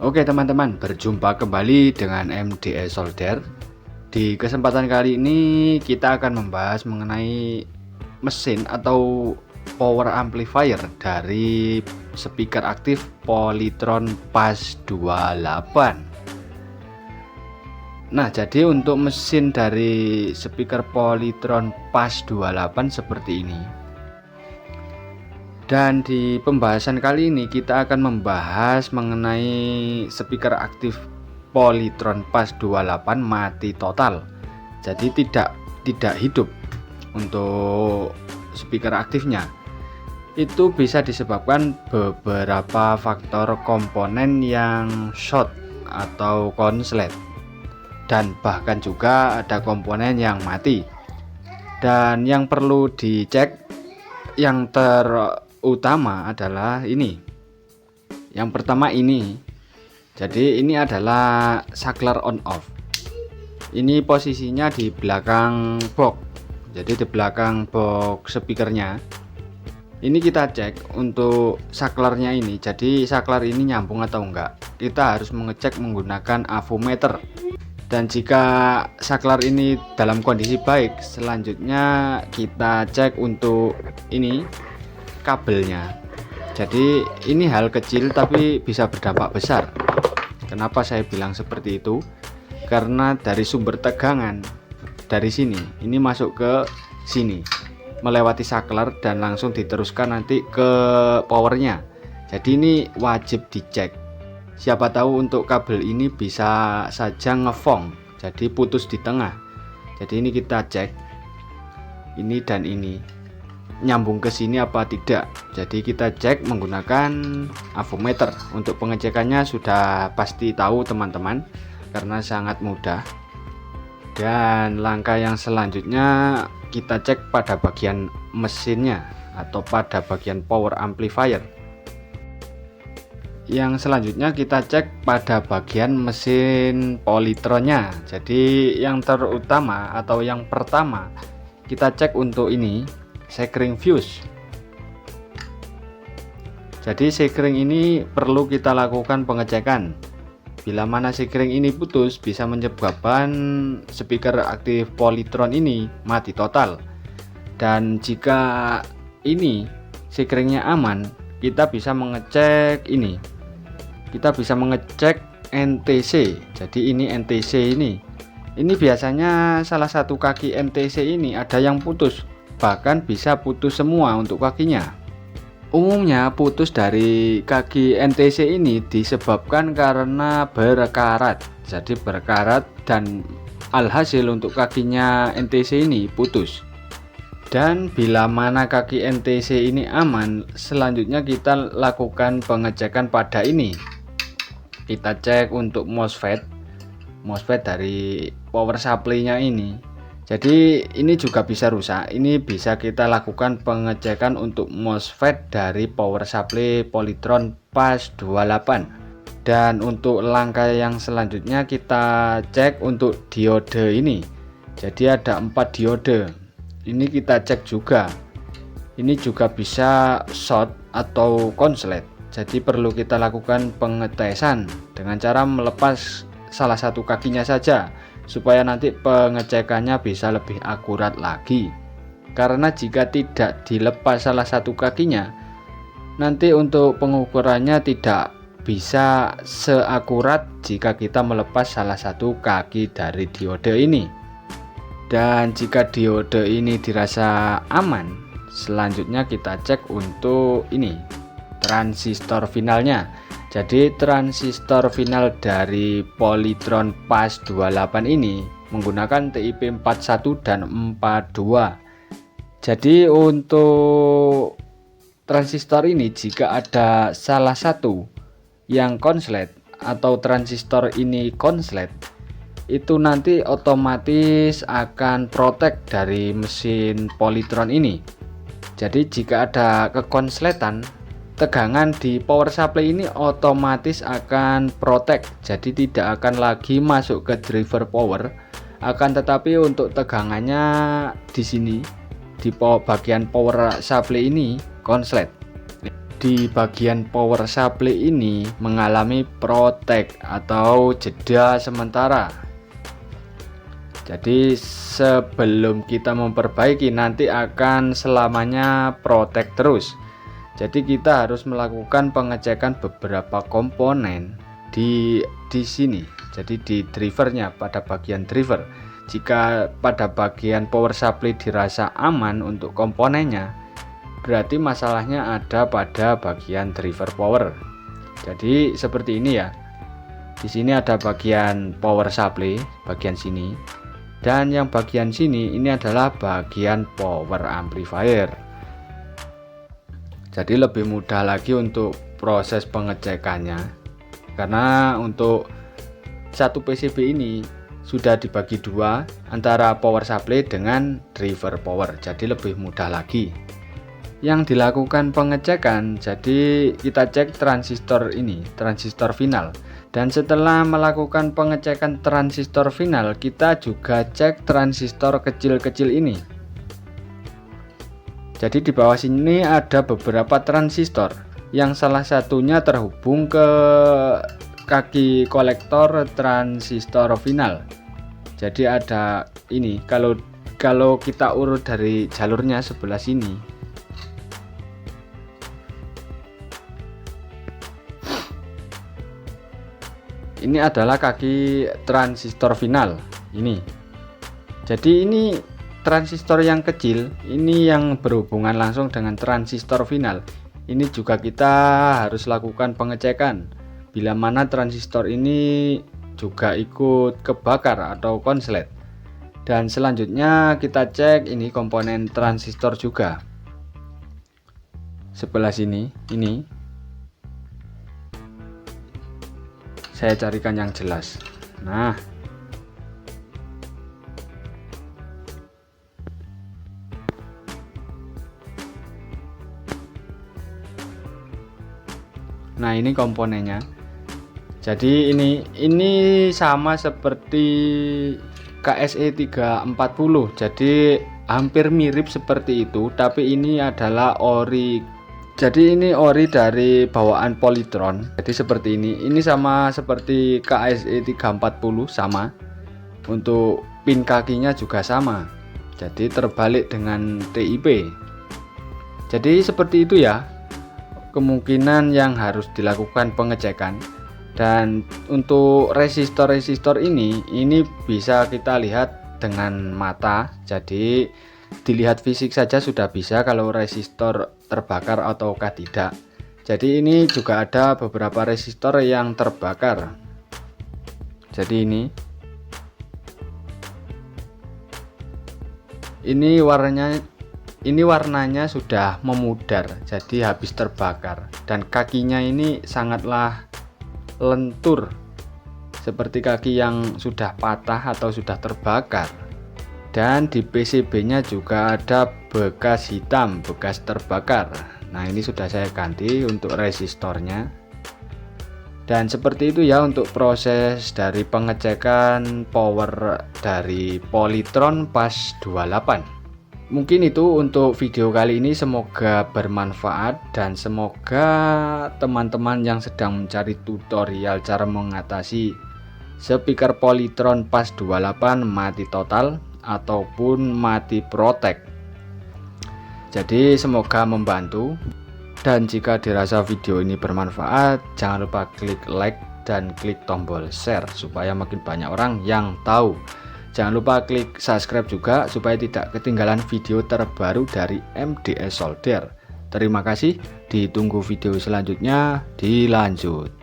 Oke teman-teman, berjumpa kembali dengan MDS Solder. Di kesempatan kali ini kita akan membahas mengenai mesin atau power amplifier dari speaker aktif Polytron PAS 28. Nah, jadi untuk mesin dari speaker Polytron PAS 28 seperti ini. Dan di pembahasan kali ini kita akan membahas mengenai speaker aktif Polytron PAS 28 mati total. Jadi tidak hidup untuk speaker aktifnya. Itu bisa disebabkan beberapa faktor komponen yang short atau konslet. Dan bahkan juga ada komponen yang mati. Dan yang perlu dicek yang terutama adalah ini. Yang pertama ini. Jadi ini adalah saklar on off. Ini posisinya di belakang box. Jadi di belakang box speakernya. Ini kita cek untuk saklarnya ini. Jadi saklar ini nyambung atau enggak. Kita harus mengecek menggunakan avometer. Dan jika saklar ini dalam kondisi baik, selanjutnya kita cek untuk ini kabelnya. Jadi ini hal kecil tapi bisa berdampak besar. Kenapa saya bilang seperti itu? Karena dari sumber tegangan dari sini, ini masuk ke sini, melewati saklar dan langsung diteruskan nanti ke powernya. Jadi ini wajib dicek. Siapa tahu untuk kabel ini bisa saja ngefong, jadi putus di tengah. Jadi ini kita cek ini dan ini nyambung ke sini apa tidak. Jadi kita cek menggunakan avometer. Untuk pengecekannya sudah pasti tahu teman-teman, karena sangat mudah. Dan langkah yang selanjutnya kita cek pada bagian mesinnya atau pada bagian power amplifier. Yang selanjutnya kita cek pada bagian mesin Polytronnya. Jadi yang terutama atau yang pertama kita cek untuk ini sekring fuse. Jadi sekring ini perlu kita lakukan pengecekan. Bila mana sekring ini putus, bisa menyebabkan speaker aktif Polytron ini mati total. Dan jika ini sekringnya aman, kita bisa mengecek ini. Kita bisa mengecek NTC. Jadi ini NTC ini. Ini biasanya salah satu kaki NTC ini ada yang putus, bahkan bisa putus semua untuk kakinya. Umumnya putus dari kaki NTC ini disebabkan karena berkarat. Jadi berkarat dan alhasil untuk kakinya NTC ini putus. Dan bila mana kaki NTC ini aman, selanjutnya kita lakukan pengecekan pada ini. Kita cek untuk MOSFET dari power supply-nya ini. Jadi ini juga bisa rusak. Ini bisa kita lakukan pengecekan untuk MOSFET dari power supply Polytron PAS 28. Dan untuk langkah yang selanjutnya kita cek untuk diode ini. Jadi ada 4 diode. Ini kita cek juga. Ini juga bisa short atau konslet. Jadi perlu kita lakukan pengetesan dengan cara melepas salah satu kakinya saja, supaya nanti pengecekannya bisa lebih akurat lagi. Karena jika tidak dilepas salah satu kakinya, nanti untuk pengukurannya tidak bisa seakurat jika kita melepas salah satu kaki dari diode ini. Dan jika diode ini dirasa aman, selanjutnya kita cek untuk ini transistor finalnya. Jadi transistor final dari Polytron PAS 28 ini menggunakan TIP 41 dan 42. Jadi untuk transistor ini jika ada salah satu yang konslet atau transistor ini konslet, itu nanti otomatis akan protek dari mesin Polytron ini. Jadi jika ada kekonsletan, tegangan di power supply ini otomatis akan protek, jadi tidak akan lagi masuk ke driver power. Akan tetapi untuk tegangannya di sini di bagian power supply ini konslet. di bagian power supply ini mengalami protek atau jeda sementara. Jadi sebelum kita memperbaiki nanti akan selamanya protek terus. Jadi kita harus melakukan pengecekan beberapa komponen di sini. Jadi di drivernya, pada bagian driver. Jika pada bagian power supply dirasa aman untuk komponennya, berarti masalahnya ada pada bagian driver power. Jadi seperti ini ya. Di sini ada bagian power supply, bagian sini. Dan yang bagian sini ini adalah bagian power amplifier. Jadi lebih mudah lagi untuk proses pengecekannya, karena untuk satu PCB ini sudah dibagi dua antara power supply dengan driver power, jadi lebih mudah lagi. Yang dilakukan pengecekan, jadi kita cek transistor ini, transistor final. Dan setelah melakukan pengecekan transistor final, kita juga cek transistor kecil-kecil ini. Jadi di bawah sini ada beberapa transistor yang salah satunya terhubung ke kaki kolektor transistor final. Jadi ada ini, kalau kita urut dari jalurnya sebelah sini, ini adalah kaki transistor final ini. Jadi ini transistor yang kecil, ini yang berhubungan langsung dengan transistor final. Ini juga kita harus lakukan pengecekan bila mana transistor ini juga ikut kebakar atau konslet. Dan selanjutnya kita cek ini komponen transistor juga. Sebelah sini, ini saya carikan yang jelas. Nah, ini komponennya. Jadi ini sama seperti KSE 340. Jadi hampir mirip seperti itu, tapi ini adalah ori. Jadi ini ori dari bawaan Polytron. Jadi seperti ini. Ini sama seperti KSE 340 sama. Untuk pin kakinya juga sama. Jadi terbalik dengan TIP. Jadi seperti itu ya kemungkinan yang harus dilakukan pengecekan. Dan untuk resistor-resistor ini bisa kita lihat dengan mata. Jadi dilihat fisik saja sudah bisa kalau resistor terbakar ataukah tidak. Jadi ini juga ada beberapa resistor yang terbakar. Jadi ini warnanya sudah memudar, jadi habis terbakar. Dan kakinya ini sangatlah lentur, seperti kaki yang sudah patah atau sudah terbakar. Dan di PCB nya juga ada bekas hitam, bekas terbakar. Nah ini sudah saya ganti untuk resistornya. Dan seperti itu ya untuk proses dari pengecekan power dari Polytron PAS 28. Mungkin itu untuk video kali ini, semoga bermanfaat dan semoga teman-teman yang sedang mencari tutorial cara mengatasi speaker Polytron PAS 28 mati total ataupun mati protek, jadi semoga membantu. Dan jika dirasa video ini bermanfaat, jangan lupa klik like dan klik tombol share supaya makin banyak orang yang tahu. Jangan lupa klik subscribe juga supaya tidak ketinggalan video terbaru dari MDS Solder. Terima kasih, ditunggu video selanjutnya, dilanjut.